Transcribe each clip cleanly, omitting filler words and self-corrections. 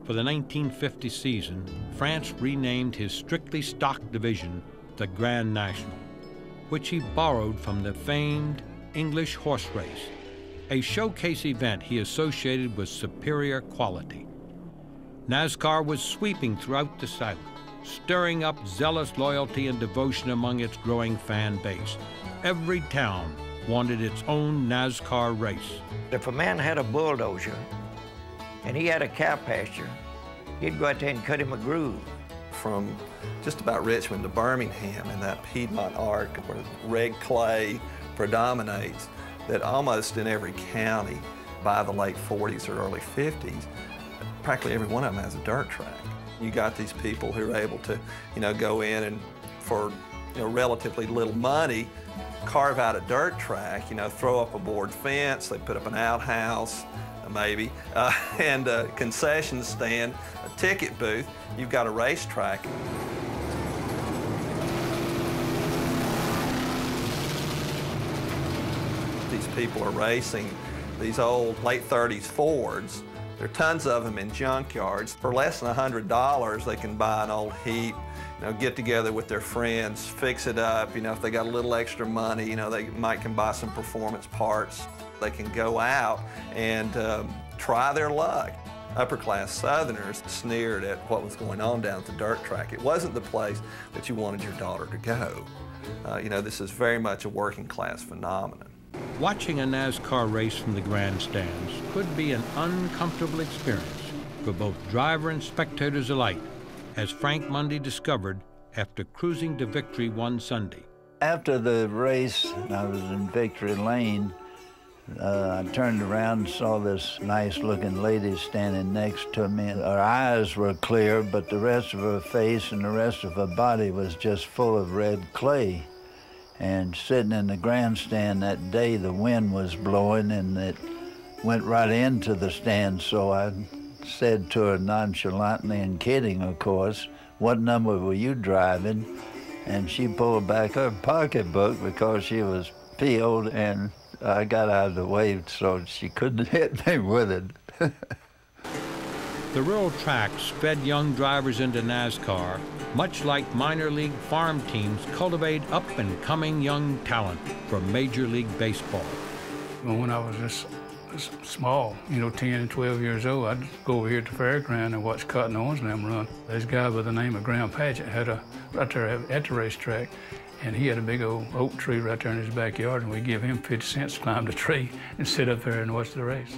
For the 1950 season, France renamed his strictly stock division the Grand National, which he borrowed from the famed English horse race, a showcase event he associated with superior quality. NASCAR was sweeping throughout the South, stirring up zealous loyalty and devotion among its growing fan base. Every town wanted its own NASCAR race. If a man had a bulldozer and he had a cow pasture, he'd go out there and cut him a groove. From just about Richmond to Birmingham in that Piedmont arc where red clay predominates, that almost in every county by the late 40s or early 50s, practically every one of them has a dirt track. You got these people who are able to, go in and for, relatively little money, carve out a dirt track, throw up a board fence, they put up an outhouse, maybe, and a concession stand, a ticket booth. You've got a racetrack. These people are racing these old late 30s Fords. There are tons of them in junkyards. For less than $100, they can buy an old Heat, get together with their friends, fix it up. If they got a little extra money, they can buy some performance parts. They can go out and try their luck. Upper-class Southerners sneered at what was going on down at the dirt track. It wasn't the place that you wanted your daughter to go. This is very much a working-class phenomenon. Watching a NASCAR race from the grandstands could be an uncomfortable experience for both driver and spectators alike, as Frank Mundy discovered after cruising to victory one Sunday. After the race, I was in Victory Lane. I turned around and saw this nice-looking lady standing next to me. Her eyes were clear, but the rest of her face and the rest of her body was just full of red clay. And sitting in the grandstand that day, the wind was blowing and it went right into the stand. So I said to her nonchalantly and kidding, of course, "What number were you driving?" And she pulled back her pocketbook because she was PO'd, and I got out of the way so she couldn't hit me with it. The rural tracks fed young drivers into NASCAR, much like minor league farm teams cultivate up-and-coming young talent for Major League Baseball. When I was this small, 10 and 12 years old, I'd go over here at the fairground and watch Cotton Owens and them run. There's a guy by the name of Graham Patchett had right there at the racetrack, and he had a big old oak tree right there in his backyard, and we give him 50 cents to climb the tree and sit up there and watch the race.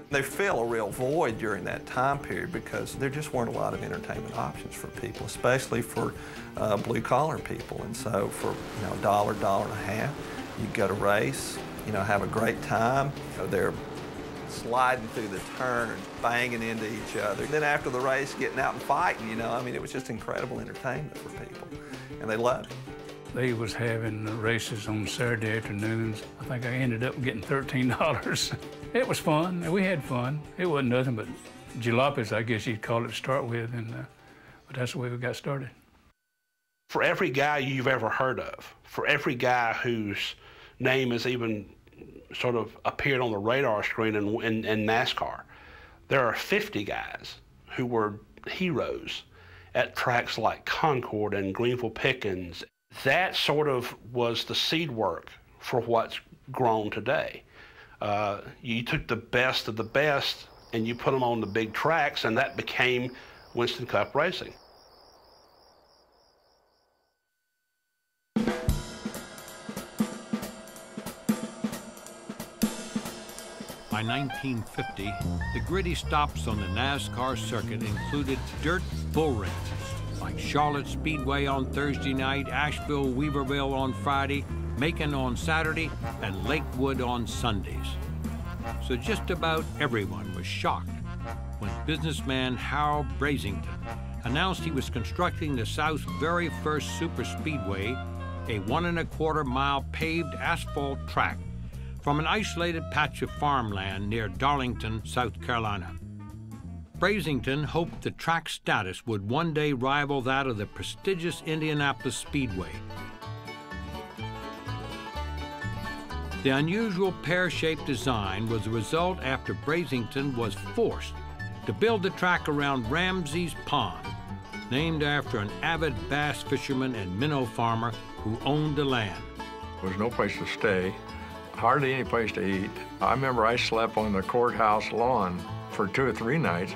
They fill a real void during that time period because there just weren't a lot of entertainment options for people, especially for blue-collar people. And so for $1, $1.50, you go to race, have a great time. They're sliding through the turns, banging into each other. Then after the race, getting out and fighting, it was just incredible entertainment for people, and they loved it. They was having races on Saturday afternoons. I think I ended up getting $13. It was fun. We had fun. It wasn't nothing but jalopies, I guess you'd call it to start with, but that's the way we got started. For every guy you've ever heard of, for every guy whose name has even sort of appeared on the radar screen in NASCAR, there are 50 guys who were heroes at tracks like Concord and Greenville-Pickens. That sort of was the seed work for what's grown today. You took the best of the best and you put them on the big tracks, and that became Winston Cup racing. By 1950, the gritty stops on the NASCAR circuit included dirt bull ringes like Charlotte Speedway on Thursday night, Asheville, Weaverville on Friday, Macon on Saturday, and Lakewood on Sundays. So just about everyone was shocked when businessman Hal Brazington announced he was constructing the South's very first superspeedway, a 1.25-mile paved asphalt track from an isolated patch of farmland near Darlington, South Carolina. Brazington hoped the track's status would one day rival that of the prestigious Indianapolis Speedway. The unusual pear-shaped design was the result after Brazington was forced to build the track around Ramsey's Pond, named after an avid bass fisherman and minnow farmer who owned the land. There was no place to stay, hardly any place to eat. I remember I slept on the courthouse lawn for 2 or 3 nights.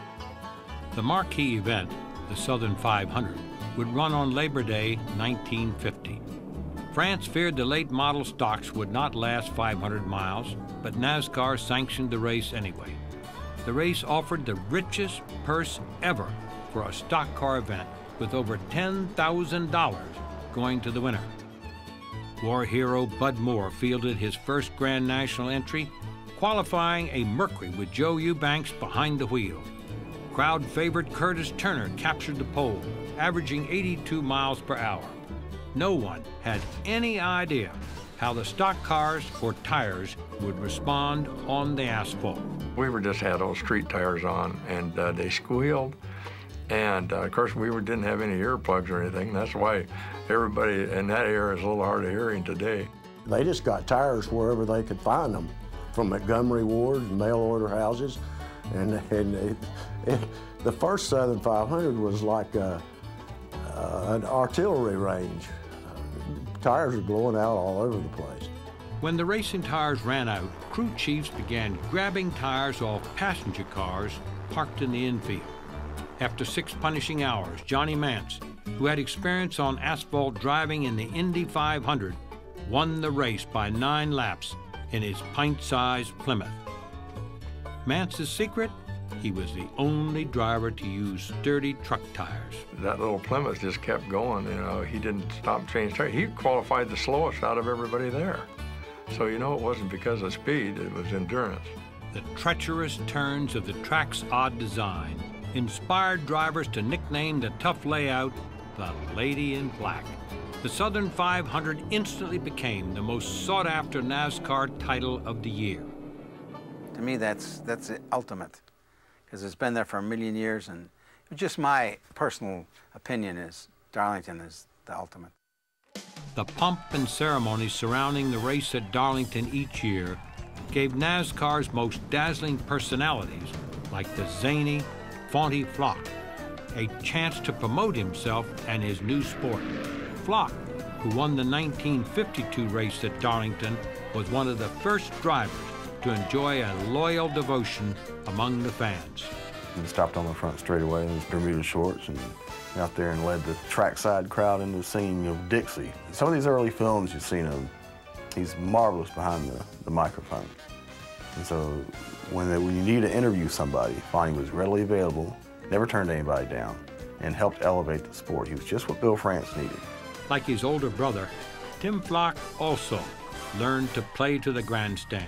The marquee event, the Southern 500, would run on Labor Day 1950. France feared the late model stocks would not last 500 miles, but NASCAR sanctioned the race anyway. The race offered the richest purse ever for a stock car event, with over $10,000 going to the winner. War hero Bud Moore fielded his first Grand National entry, qualifying a Mercury with Joe Eubanks behind the wheel. Crowd favorite Curtis Turner captured the pole, averaging 82 miles per hour. No one had any idea how the stock cars or tires would respond on the asphalt. We just had old street tires on, and they squealed. And of course, we didn't have any earplugs or anything. That's why everybody in that area is a little hard of hearing today. They just got tires wherever they could find them, from Montgomery Ward and mail order houses. And the first Southern 500 was like an artillery range. Tires were blowing out all over the place. When the racing tires ran out, crew chiefs began grabbing tires off passenger cars parked in the infield. After 6 punishing hours, Johnny Mance, who had experience on asphalt driving in the Indy 500, won the race by 9 laps in his pint-sized Plymouth. Mance's secret? He was the only driver to use sturdy truck tires. That little Plymouth just kept going, you know. He didn't stop changing tires. He qualified the slowest out of everybody there. So, you know, it wasn't because of speed, it was endurance. The treacherous turns of the track's odd design inspired drivers to nickname the tough layout the Lady in Black. The Southern 500 instantly became the most sought-after NASCAR title of the year. To me, that's the ultimate, because it's been there for a million years, and just my personal opinion is Darlington is the ultimate. The pomp and ceremony surrounding the race at Darlington each year gave NASCAR's most dazzling personalities, like the zany Fonty Flock, a chance to promote himself and his new sport. Flock, who won the 1952 race at Darlington, was one of the first drivers to enjoy a loyal devotion among the fans. He stopped on the front straightaway in his Bermuda shorts and out there and led the trackside crowd into singing of Dixie. Some of these early films you've seen of him, he's marvelous behind the microphone. And so when you need to interview somebody, Fonty was readily available, never turned anybody down, and helped elevate the sport. He was just what Bill France needed. Like his older brother, Tim Flock also learned to play to the grandstand.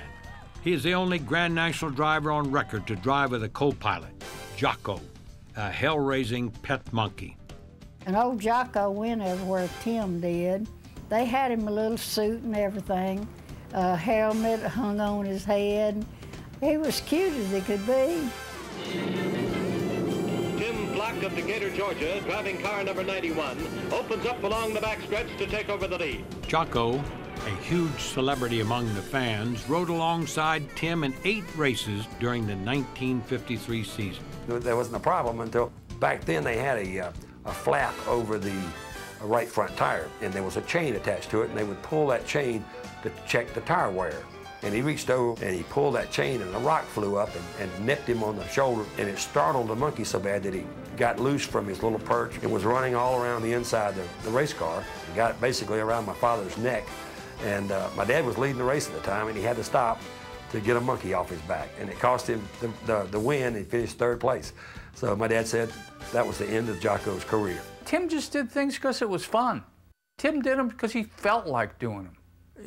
He is the only Grand National driver on record to drive with a co-pilot, Jocko, a hell-raising pet monkey. And old Jocko went everywhere Tim did. They had him a little suit and everything, a helmet hung on his head. He was cute as he could be. Tim Flock of Decatur, Georgia, driving car number 91, opens up along the backstretch to take over the lead. Jocko, a huge celebrity among the fans, rode alongside Tim in 8 races during the 1953 season. There wasn't a problem until back then they had a flap over the right front tire, and there was a chain attached to it, and they would pull that chain to check the tire wear. And he reached over and he pulled that chain, and a rock flew up and nipped him on the shoulder, and it startled the monkey so bad that he got loose from his little perch and was running all around the inside of the race car and got it basically around my father's neck. And my dad was leading the race at the time, and he had to stop to get a monkey off his back, and it cost him the win, and he finished 3rd place. So my dad said that was the end of Jocko's career. Tim just did things because it was fun. Tim did them because he felt like doing them.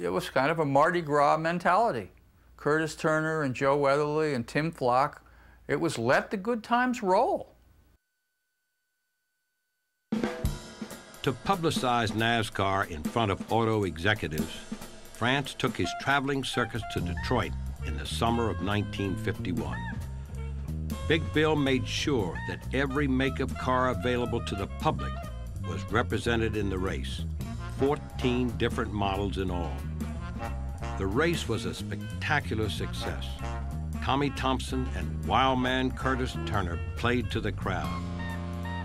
It was kind of a Mardi Gras mentality. Curtis Turner and Joe Weatherly and Tim Flock, it was let the good times roll. To publicize NASCAR in front of auto executives, France took his traveling circus to Detroit in the summer of 1951. Big Bill made sure that every make of car available to the public was represented in the race, 14 different models in all. The race was a spectacular success. Tommy Thompson and wildman Curtis Turner played to the crowd,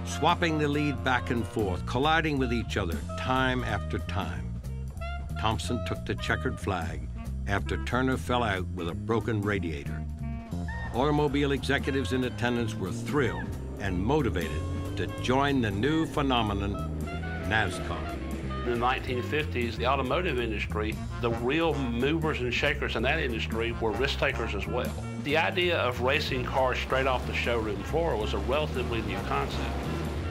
swapping the lead back and forth, colliding with each other time after time. Thompson took the checkered flag after Turner fell out with a broken radiator. Automobile executives in attendance were thrilled and motivated to join the new phenomenon, NASCAR. In the 1950s, the automotive industry, the real movers and shakers in that industry were risk takers as well. The idea of racing cars straight off the showroom floor was a relatively new concept.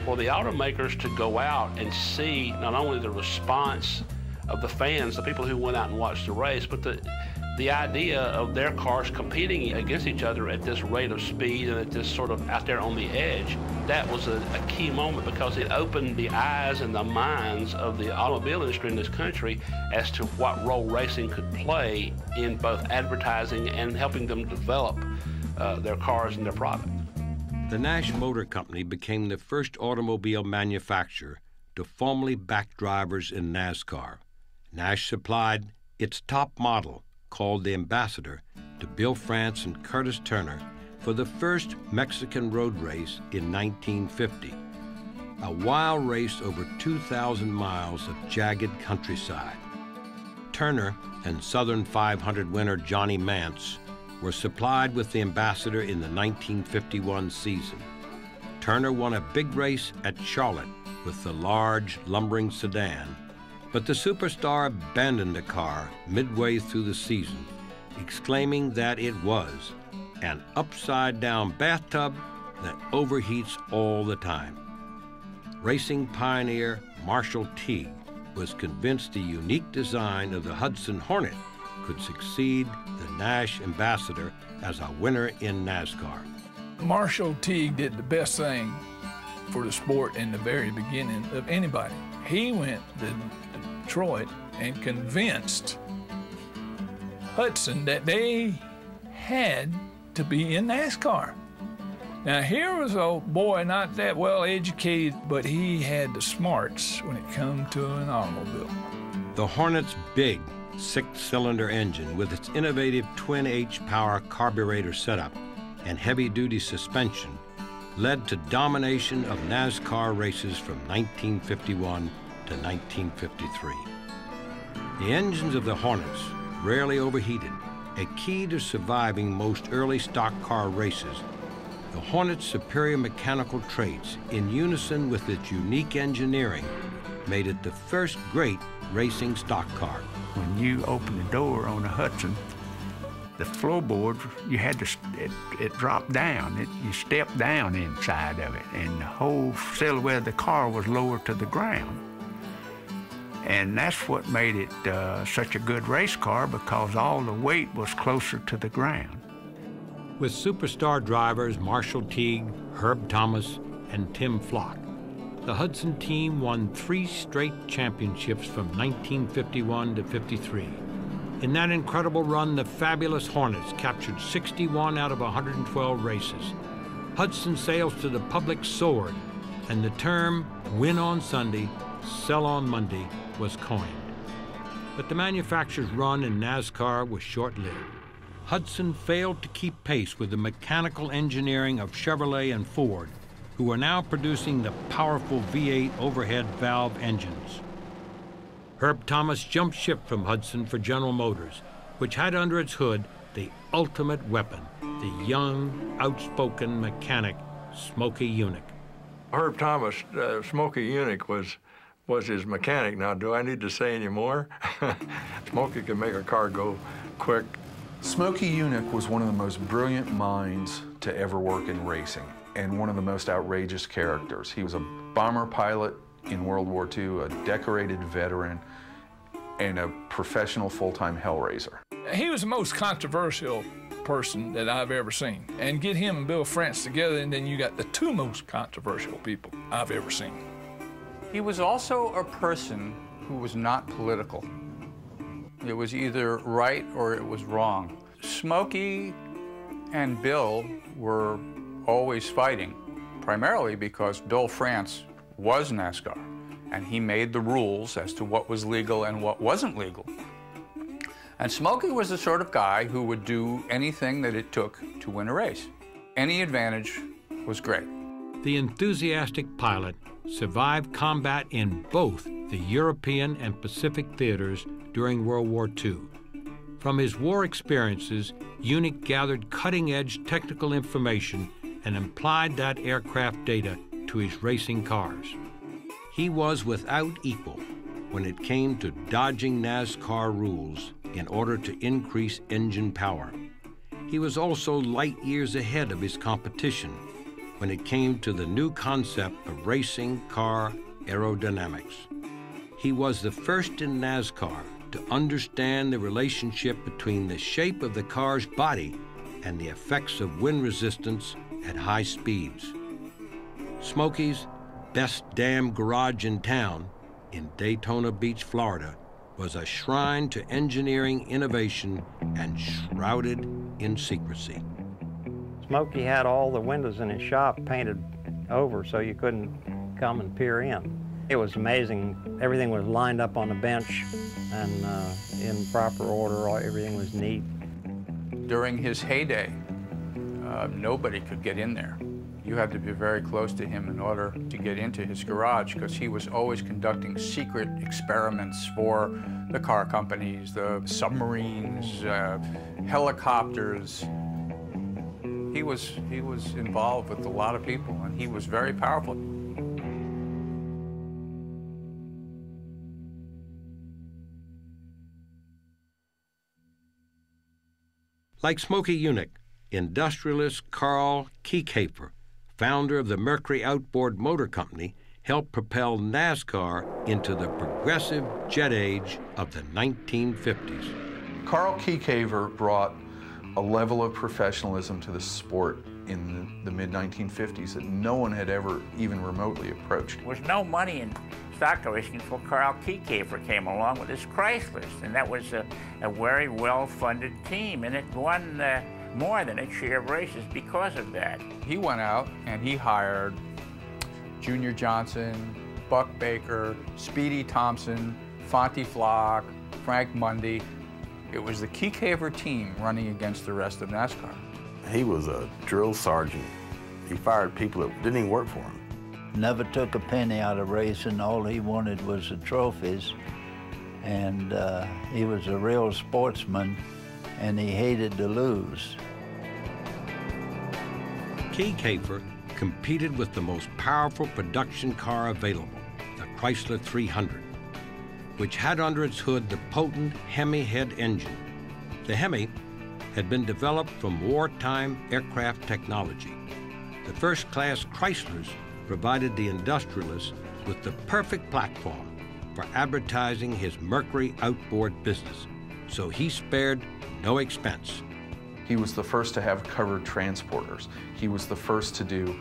For the automakers to go out and see not only the response of the fans, the people who went out and watched the race, but the idea of their cars competing against each other at this rate of speed and at this sort of out there on the edge, that was a key moment because it opened the eyes and the minds of the automobile industry in this country as to what role racing could play in both advertising and helping them develop their cars and their product. The Nash Motor Company became the first automobile manufacturer to formally back drivers in NASCAR. Nash supplied its top model, called the Ambassador, to Bill France and Curtis Turner for the first Mexican road race in 1950, a wild race over 2,000 miles of jagged countryside. Turner and Southern 500 winner Johnny Mance were supplied with the Ambassador in the 1951 season. Turner won a big race at Charlotte with the large, lumbering sedan, but the superstar abandoned the car midway through the season, exclaiming that it was an upside-down bathtub that overheats all the time. Racing pioneer Marshall Teague was convinced the unique design of the Hudson Hornet could succeed the Nash Ambassador as a winner in NASCAR. Marshall Teague did the best thing for the sport in the very beginning of anybody. He went to Detroit and convinced Hudson that they had to be in NASCAR. Now here was a boy not that well educated, but he had the smarts when it come to an automobile. The Hornet's big six-cylinder engine with its innovative twin H-power carburetor setup and heavy-duty suspension led to domination of NASCAR races from 1951 to 1953. The engines of the Hornets rarely overheated, a key to surviving most early stock car races. The Hornet's superior mechanical traits, in unison with its unique engineering, made it the first great racing stock car. When you open the door on a Hudson, the floorboard, you had to, it dropped down. You stepped down inside of it, and the whole silhouette of the car was lower to the ground. And that's what made it such a good race car, because all the weight was closer to the ground. With superstar drivers Marshall Teague, Herb Thomas, and Tim Flock, the Hudson team won 3 straight championships from 1951 to 53. In that incredible run, the fabulous Hornets captured 61 out of 112 races. Hudson's sales to the public soared, and the term "win on Sunday, sell on Monday" was coined. But the manufacturer's run in NASCAR was short-lived. Hudson failed to keep pace with the mechanical engineering of Chevrolet and Ford, who were now producing the powerful V8 overhead valve engines. Herb Thomas jumped ship from Hudson for General Motors, which had under its hood the ultimate weapon, the young, outspoken mechanic, Smokey Yunick. Herb Thomas, Smokey Yunick, was his mechanic. Now, do I need to say any more? Smokey could make a car go quick. Smokey Yunick was one of the most brilliant minds to ever work in racing, and one of the most outrageous characters. He was a bomber pilot in World War II, a decorated veteran, and a professional full-time hellraiser. He was the most controversial person that I've ever seen. And get him and Bill France together, and then you got the 2 most controversial people I've ever seen. He was also a person who was not political. It was either right or it was wrong. Smokey and Bill were always fighting, primarily because Bill France was NASCAR, and he made the rules as to what was legal and what wasn't legal. And Smokey was the sort of guy who would do anything that it took to win a race. Any advantage was great. The enthusiastic pilot survived combat in both the European and Pacific theaters during World War II. From his war experiences, Unick gathered cutting-edge technical information and applied that aircraft data to his racing cars. He was without equal when it came to dodging NASCAR rules in order to increase engine power. He was also light years ahead of his competition when it came to the new concept of racing car aerodynamics. He was the first in NASCAR to understand the relationship between the shape of the car's body and the effects of wind resistance at high speeds. Smokey's best damn garage in town, in Daytona Beach, Florida, was a shrine to engineering innovation and shrouded in secrecy. Smokey had all the windows in his shop painted over so you couldn't come and peer in. It was amazing. Everything was lined up on the bench and in proper order. Everything was neat. During his heyday, nobody could get in there. You had to be very close to him in order to get into his garage because he was always conducting secret experiments for the car companies, the submarines, helicopters. He was involved with a lot of people, and he was very powerful. Like Smokey Unick, industrialist Carl Kiekhaefer, founder of the Mercury Outboard Motor Company, helped propel NASCAR into the progressive jet age of the 1950s. Carl Kiekhaefer brought a level of professionalism to the sport in the mid-1950s that no one had ever even remotely approached. There was no money in stock racing until Carl Kiekhaefer came along with his Chryslers, and that was a very well-funded team, and it won more than its share of races because of that. He went out and he hired Junior Johnson, Buck Baker, Speedy Thompson, Fonty Flock, Frank Mundy. It was the Kiekhaefer team running against the rest of NASCAR. He was a drill sergeant. He fired people that didn't even work for him. Never took a penny out of racing. All he wanted was the trophies. And he was a real sportsman, and he hated to lose. Kiekhaefer competed with the most powerful production car available, the Chrysler 300, which had under its hood the potent Hemi head engine. The Hemi had been developed from wartime aircraft technology. The first-class Chryslers provided the industrialist with the perfect platform for advertising his Mercury outboard business, so he spared no expense. He was the first to have covered transporters. He was the first to do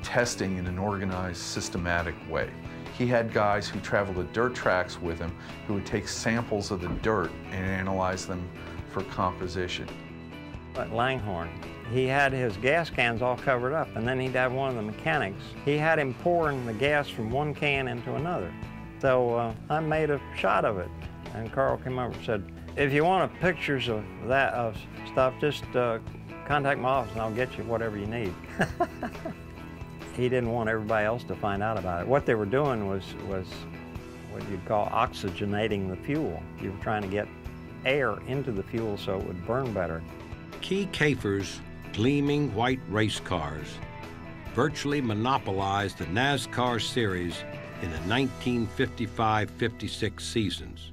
testing in an organized, systematic way. He had guys who traveled the dirt tracks with him who would take samples of the dirt and analyze them for composition. At Langhorne, he had his gas cans all covered up, and then he'd have one of the mechanics. He had him pouring the gas from one can into another. So I made a shot of it, and Carl came over and said, if you want pictures of that stuff, just contact my office and I'll get you whatever you need. He didn't want everybody else to find out about it. What they were doing was what you'd call oxygenating the fuel. You were trying to get air into the fuel so it would burn better. Kiekhaefer's gleaming white race cars virtually monopolized the NASCAR series in the 1955-56 seasons.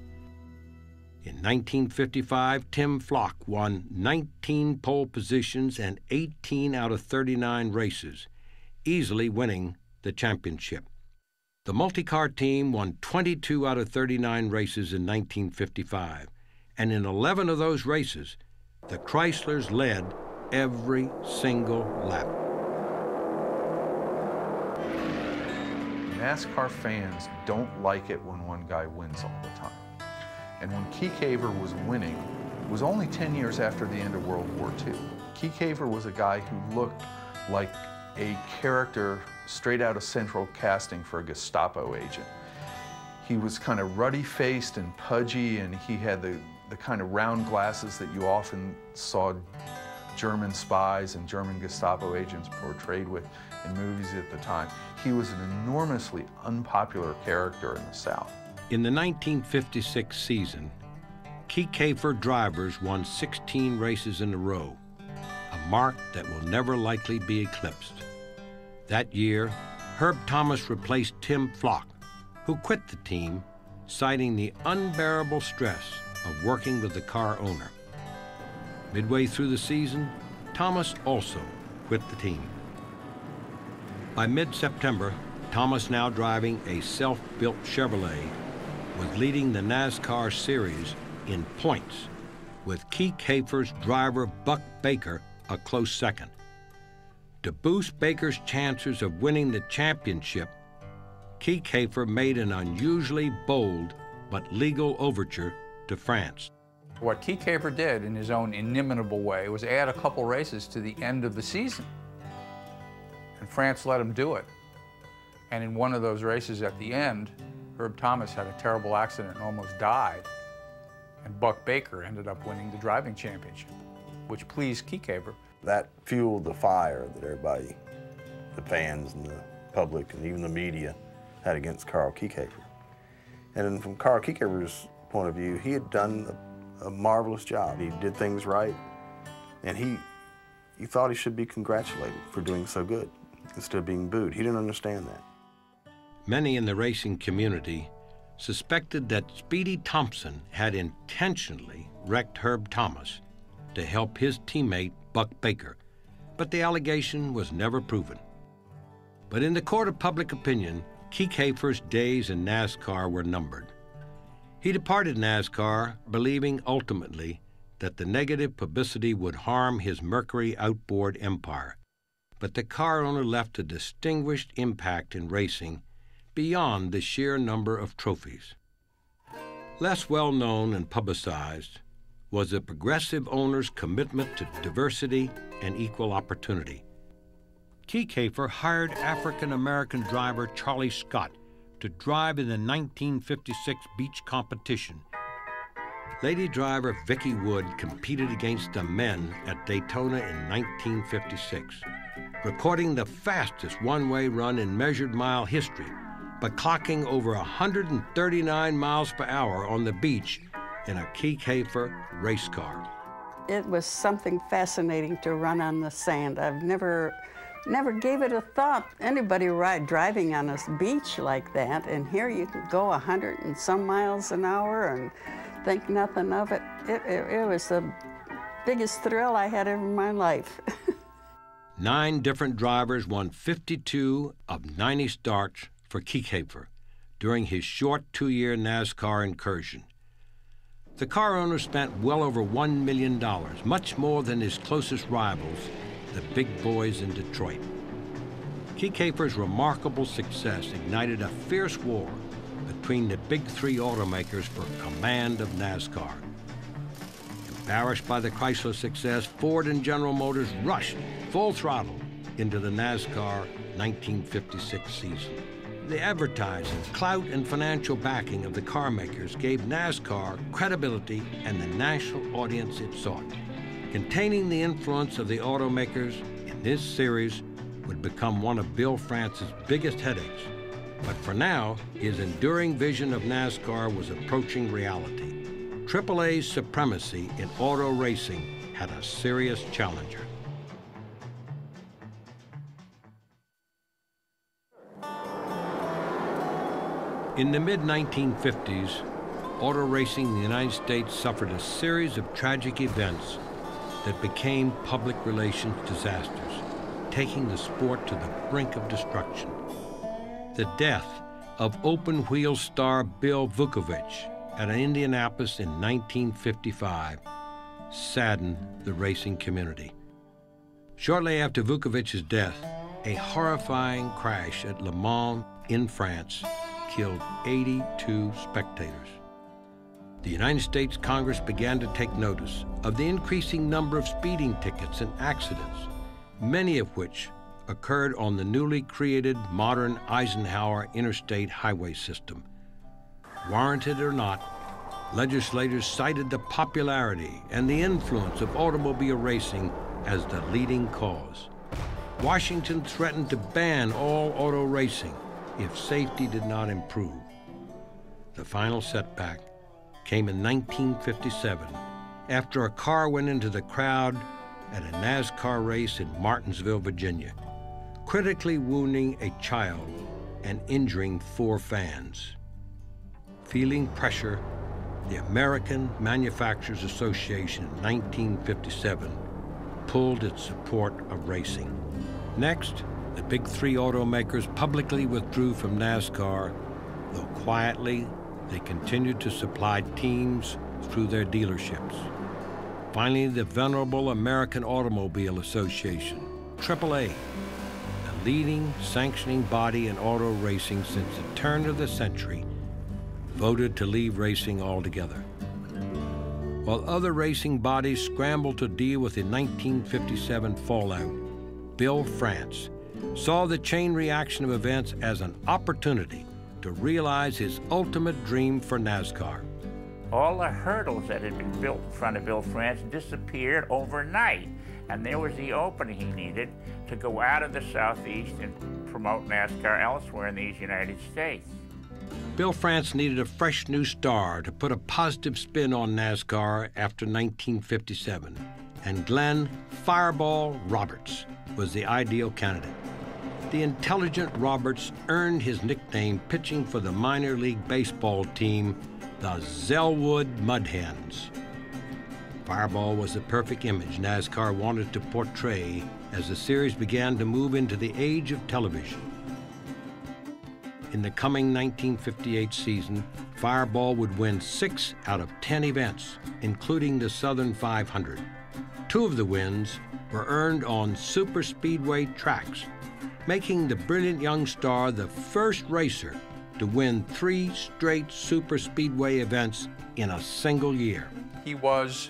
In 1955, Tim Flock won 19 pole positions and 18 out of 39 races, easily winning the championship. The multi-car team won 22 out of 39 races in 1955, and in 11 of those races, the Chryslers led every single lap. NASCAR fans don't like it when one guy wins all the time. And when Kiekhaefer was winning, it was only 10 years after the end of World War II. Kiekhaefer was a guy who looked like a character straight out of central casting for a Gestapo agent. He was kind of ruddy-faced and pudgy, and he had the the kind of round glasses that you often saw German spies and German Gestapo agents portrayed with in movies at the time. He was an enormously unpopular character in the South. In the 1956 season, Kieckhafer drivers won 16 races in a row, a mark that will never likely be eclipsed. That year, Herb Thomas replaced Tim Flock, who quit the team, citing the unbearable stress of working with the car owner. Midway through the season, Thomas also quit the team. By mid-September, Thomas, now driving a self-built Chevrolet, was leading the NASCAR series in points, with Kieckhafer's driver Buck Baker a close second. To boost Baker's chances of winning the championship, Kieckhafer made an unusually bold but legal overture to France. What Kieckhafer did in his own inimitable way was add a couple races to the end of the season. And France let him do it. And in one of those races at the end, Herb Thomas had a terrible accident and almost died. And Buck Baker ended up winning the driving championship, which pleased Kieckhafer. That fueled the fire that everybody, the fans and the public and even the media, had against Carl Kieckhafer. And from Carl Kieckhafer's point of view, he had done a marvelous job. He did things right, and he thought he should be congratulated for doing so good instead of being booed. He didn't understand that. Many in the racing community suspected that Speedy Thompson had intentionally wrecked Herb Thomas to help his teammate Buck Baker, but the allegation was never proven. But in the court of public opinion, Kieckhafer's days in NASCAR were numbered. He departed NASCAR believing ultimately that the negative publicity would harm his Mercury outboard empire, but the car owner left a distinguished impact in racing beyond the sheer number of trophies. Less well known and publicized was the progressive owner's commitment to diversity and equal opportunity. Kieckhafer hired African-American driver Charlie Scott to drive in the 1956 beach competition. Lady driver Vicki Wood competed against the men at Daytona in 1956, recording the fastest one-way run in measured mile history, but clocking over 139 miles per hour on the beach in a Kieckhafer race car. It was something fascinating to run on the sand. I've never gave it a thought. Anybody driving on a beach like that, and here you can go 100 and some miles an hour and think nothing of it. It was the biggest thrill I had ever in my life. 9 different drivers won 52 of 90 starts for Kieckhafer during his short 2-year NASCAR incursion. The car owner spent well over $1 million, much more than his closest rivals, the big boys in Detroit. Kieckhafer's remarkable success ignited a fierce war between the big 3 automakers for command of NASCAR. Embarrassed by the Chrysler success, Ford and General Motors rushed full throttle into the NASCAR 1956 season. The advertising, clout, and financial backing of the car makers gave NASCAR credibility and the national audience it sought. Containing the influence of the automakers in this series would become one of Bill France's biggest headaches. But for now, his enduring vision of NASCAR was approaching reality. AAA's supremacy in auto racing had a serious challenger. In the mid-1950s, auto racing in the United States suffered a series of tragic events that became public relations disasters, taking the sport to the brink of destruction. The death of open-wheel star Bill Vukovich at Indianapolis in 1955 saddened the racing community. Shortly after Vukovich's death, a horrifying crash at Le Mans in France killed 82 spectators. The United States Congress began to take notice of the increasing number of speeding tickets and accidents, many of which occurred on the newly created modern Eisenhower interstate highway system. Warranted or not, legislators cited the popularity and the influence of automobile racing as the leading cause. Washington threatened to ban all auto racing if safety did not improve. The final setback came in 1957 after a car went into the crowd at a NASCAR race in Martinsville, Virginia, critically wounding a child and injuring 4 fans. Feeling pressure, the American Manufacturers Association in 1957 pulled its support of racing. Next, the big 3 automakers publicly withdrew from NASCAR, though quietly they continued to supply teams through their dealerships. Finally, the venerable American Automobile Association, AAA, the leading sanctioning body in auto racing since the turn of the century, voted to leave racing altogether. While other racing bodies scrambled to deal with the 1957 fallout, Bill France saw the chain reaction of events as an opportunity to realize his ultimate dream for NASCAR. All the hurdles that had been built in front of Bill France disappeared overnight, and there was the opening he needed to go out of the Southeast and promote NASCAR elsewhere in these United States. Bill France needed a fresh new star to put a positive spin on NASCAR after 1957, and Glenn "Fireball" Roberts was the ideal candidate. The intelligent Roberts earned his nickname pitching for the minor league baseball team, the Zellwood Mudhens. Fireball was the perfect image NASCAR wanted to portray as the series began to move into the age of television. In the coming 1958 season, Fireball would win 6 out of 10 events, including the Southern 500. 2 of the wins were earned on superspeedway tracks, making the brilliant young star the first racer to win 3 straight superspeedway events in a single year. He was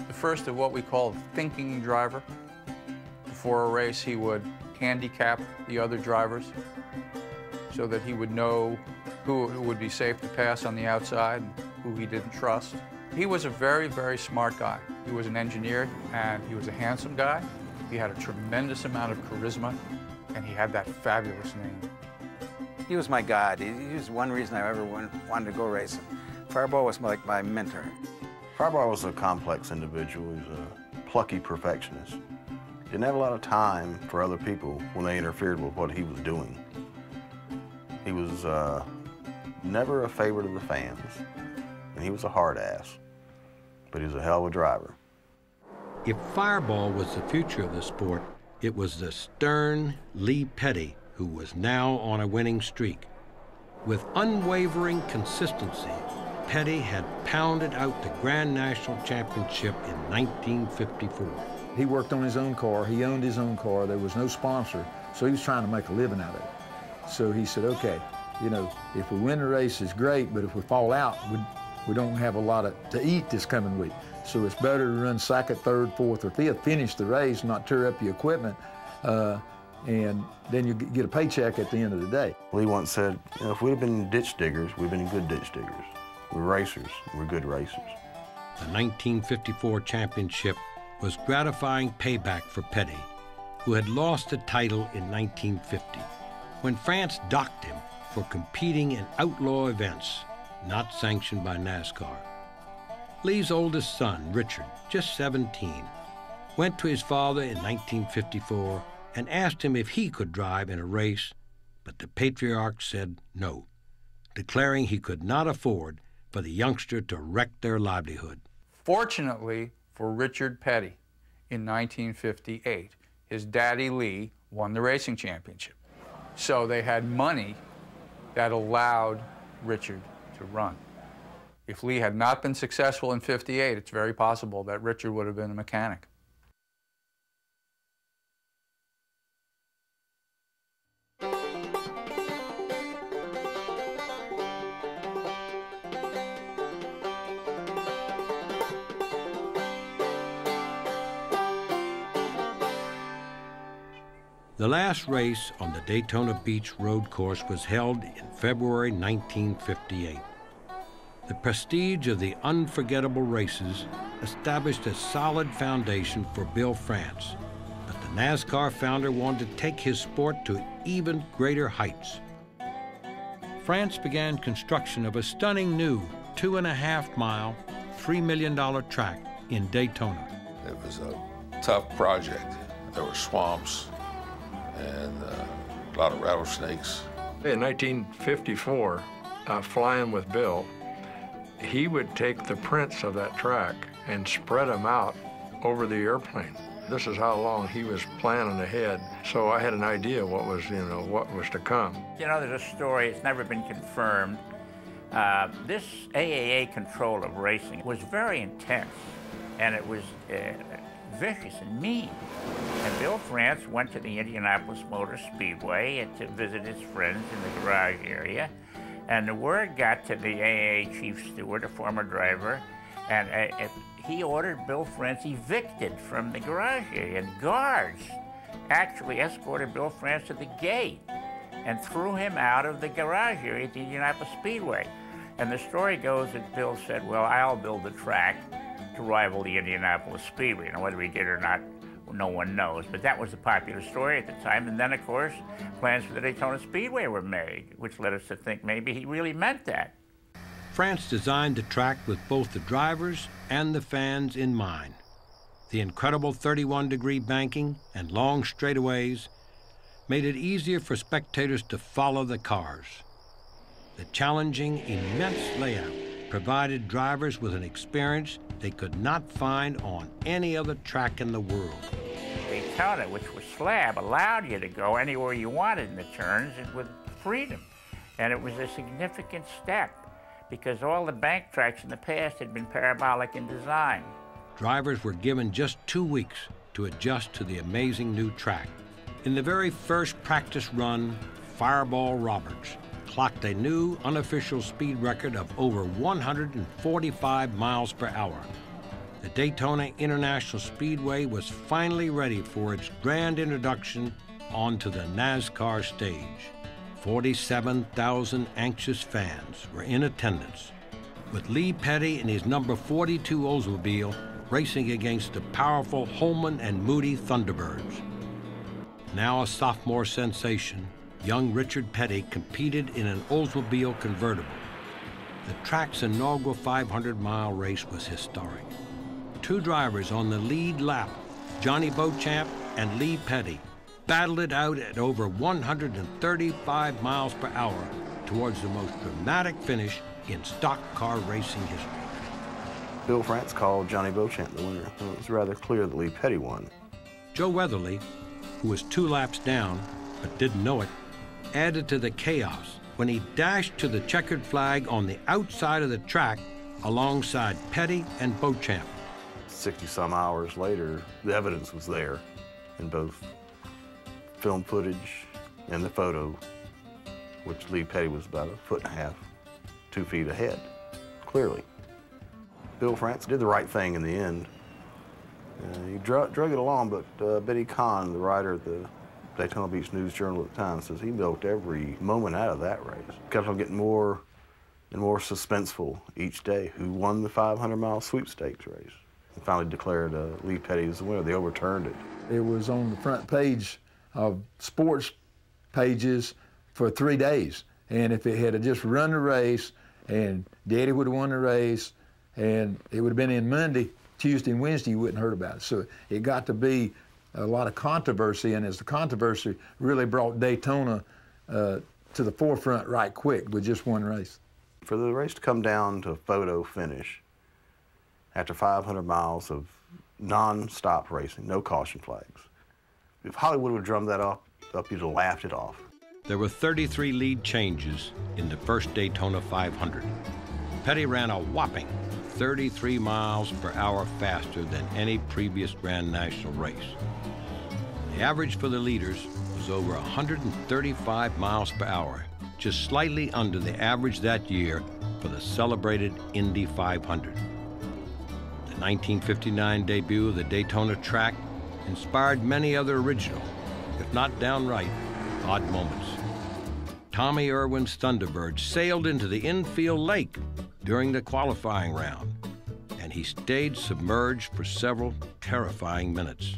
the first of what we call a thinking driver. Before a race, he would handicap the other drivers so that he would know who would be safe to pass on the outside and who he didn't trust. He was a very, very smart guy. He was an engineer, and he was a handsome guy. He had a tremendous amount of charisma, and he had that fabulous name. He was my god. He was one reason I ever wanted to go racing. Fireball was like my mentor. Fireball was a complex individual. He was a plucky perfectionist. Didn't have a lot of time for other people when they interfered with what he was doing. He was never a favorite of the fans, and he was a hard ass, but he was a hell of a driver. If Fireball was the future of the sport, it was the stern Lee Petty who was now on a winning streak. With unwavering consistency, Petty had pounded out the Grand National Championship in 1954. He worked on his own car. He owned his own car. There was no sponsor, so he was trying to make a living out of it. So he said, okay, you know, if we win the race, it's great, but if we fall out, we don't have a lot to eat this coming week. So it's better to run second, third, fourth, or fifth, finish the race, not tear up your equipment, and then you get a paycheck at the end of the day. Lee once said, you know, if we'd have been ditch diggers, we'd have been good ditch diggers. We're racers, we're good racers. The 1954 championship was gratifying payback for Petty, who had lost the title in 1950, when France docked him for competing in outlaw events not sanctioned by NASCAR. Lee's oldest son, Richard, just 17, went to his father in 1954 and asked him if he could drive in a race, but the patriarch said no, declaring he could not afford for the youngster to wreck their livelihood. Fortunately for Richard Petty, in 1958, his daddy Lee won the racing championship. So they had money that allowed Richard to run. If Lee had not been successful in '58, it's very possible that Richard would have been a mechanic. The last race on the Daytona Beach road course was held in February 1958. The prestige of the unforgettable races established a solid foundation for Bill France, but the NASCAR founder wanted to take his sport to even greater heights. France began construction of a stunning new 2.5-mile, $3 million track in Daytona. It was a tough project. There were swamps and a lot of rattlesnakes. In 1954, flying with Bill, he would take the prints of that track and spread them out over the airplane. This is how long he was planning ahead. So I had an idea what was to come. You know, there's a story, it's never been confirmed. This AAA control of racing was very intense, and it was vicious and mean. And Bill France went to the Indianapolis Motor Speedway to visit his friends in the garage area, and the word got to the AAA chief steward, a former driver, and he ordered Bill France evicted from the garage area, and guards actually escorted Bill France to the gate and threw him out of the garage area at the Indianapolis Speedway. And the story goes that Bill said, well, I'll build a track to rival the Indianapolis Speedway. Now, whether he did or not, no one knows. But that was the popular story at the time. And then, of course, plans for the Daytona Speedway were made, which led us to think maybe he really meant that. France designed the track with both the drivers and the fans in mind. The incredible 31-degree banking and long straightaways made it easier for spectators to follow the cars. The challenging, immense layout provided drivers with an experience they could not find on any other track in the world. Daytona, which was slab, allowed you to go anywhere you wanted in the turns and with freedom. And it was a significant step because all the bank tracks in the past had been parabolic in design. Drivers were given just 2 weeks to adjust to the amazing new track. In the very first practice run, Fireball Roberts clocked a new unofficial speed record of over 145 miles per hour. The Daytona International Speedway was finally ready for its grand introduction onto the NASCAR stage. 47,000 anxious fans were in attendance, with Lee Petty in his number 42 Oldsmobile racing against the powerful Holman and Moody Thunderbirds. Now a sophomore sensation, young Richard Petty competed in an Oldsmobile convertible. The track's inaugural 500-mile race was historic. 2 drivers on the lead lap, Johnny Beauchamp and Lee Petty, battled it out at over 135 miles per hour towards the most dramatic finish in stock car racing history. Bill France called Johnny Beauchamp the winner. It was rather clear that Lee Petty won. Joe Weatherly, who was 2 laps down but didn't know it, added to the chaos when he dashed to the checkered flag on the outside of the track alongside Petty and Beauchamp. 60-some hours later, the evidence was there in both film footage and the photo, which Lee Petty was about 1.5 feet, 2 feet ahead, clearly. Bill France did the right thing in the end. He drug it along, but Betty Kahn, the writer of the Daytona Beach News Journal at the time, says he milked every moment out of that race. Kept on getting more and more suspenseful each day. Who won the 500-mile sweepstakes race? And finally declared Lee Petty as the winner. They overturned it. It was on the front page of sports pages for 3 days. And if it had just run the race, and Daddy would have won the race, and it would have been in Monday, Tuesday and Wednesday, you wouldn't have heard about it. So it got to be a lot of controversy, and as the controversy really brought Daytona to the forefront right quick with just one race. For the race to come down to photo finish after 500 miles of non-stop racing, no caution flags, if Hollywood would drum that up, you'd have laughed it off. There were 33 lead changes in the first Daytona 500. Petty ran a whopping 33 miles per hour faster than any previous Grand National race. The average for the leaders was over 135 miles per hour, just slightly under the average that year for the celebrated Indy 500. The 1959 debut of the Daytona track inspired many other original, if not downright, odd moments. Tommy Irwin's Thunderbird sailed into the infield lake during the qualifying round, and he stayed submerged for several terrifying minutes.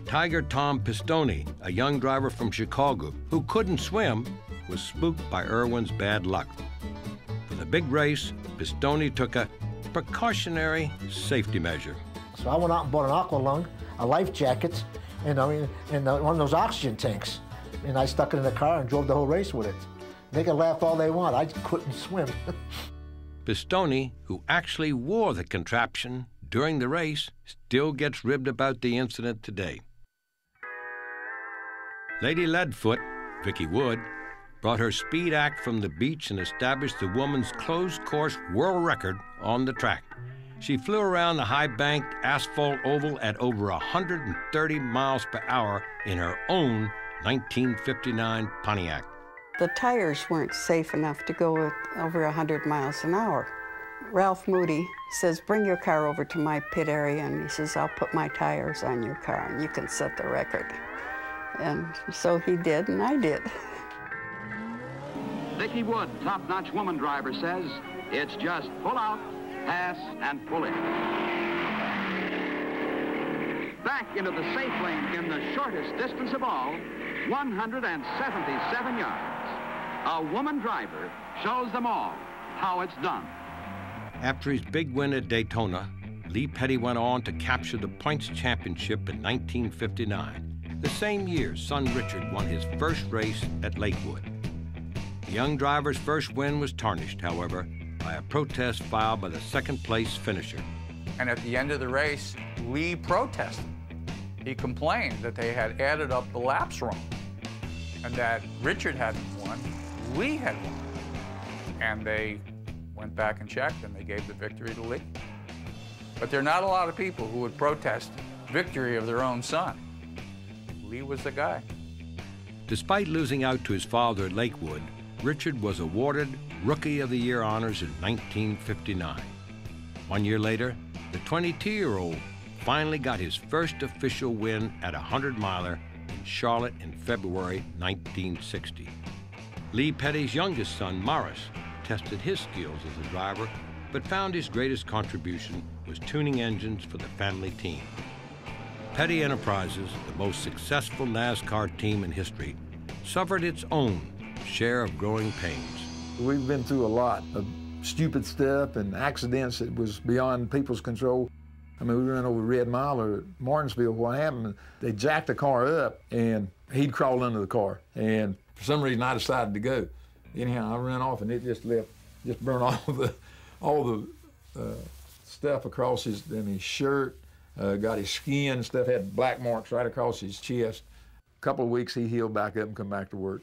Tiger Tom Pistone, a young driver from Chicago who couldn't swim, was spooked by Irwin's bad luck. For the big race, Pistone took a precautionary safety measure. So I went out and bought an aqua lung, a life jacket, and one of those oxygen tanks. And I stuck it in the car and drove the whole race with it. They can laugh all they want, I just couldn't swim. Pistone, who actually wore the contraption during the race, still gets ribbed about the incident today. Lady Leadfoot, Vicky Wood, brought her speed act from the beach and established the woman's closed course world record on the track. She flew around the high-banked asphalt oval at over 130 miles per hour in her own 1959 Pontiac. The tires weren't safe enough to go at over 100 miles an hour. Ralph Moody says, bring your car over to my pit area, and he says, I'll put my tires on your car and you can set the record. And so he did, and I did. Vicky Wood, top-notch woman driver, says, it's just pull out, pass, and pull in. Back into the safe lane in the shortest distance of all, 177 yards. A woman driver shows them all how it's done. After his big win at Daytona, Lee Petty went on to capture the points championship in 1959, the same year son Richard won his first race at Lakewood. The young driver's first win was tarnished, however, by a protest filed by the second-place finisher. And at the end of the race, Lee protested. He complained that they had added up the laps wrong and that Richard hadn't won, Lee had won. And they went back and checked, and they gave the victory to Lee. But there are not a lot of people who would protest victory of their own son. Lee was the guy. Despite losing out to his father at Lakewood, Richard was awarded Rookie of the Year honors in 1959. 1 year later, the 22-year-old finally got his first official win at a 100-miler in Charlotte in February 1960. Lee Petty's youngest son, Morris, tested his skills as a driver, but found his greatest contribution was tuning engines for the family team. Petty Enterprises, the most successful NASCAR team in history, suffered its own share of growing pains. We've been through a lot of stupid stuff and accidents that was beyond people's control. I mean, we ran over Red Mile or Martinsville. What happened, they jacked the car up and he'd crawled under the car. And for some reason, I decided to go. Anyhow, I ran off and it just burned all the stuff across his shirt, got his skin and stuff, had black marks right across his chest. A couple of weeks, he healed back up and come back to work.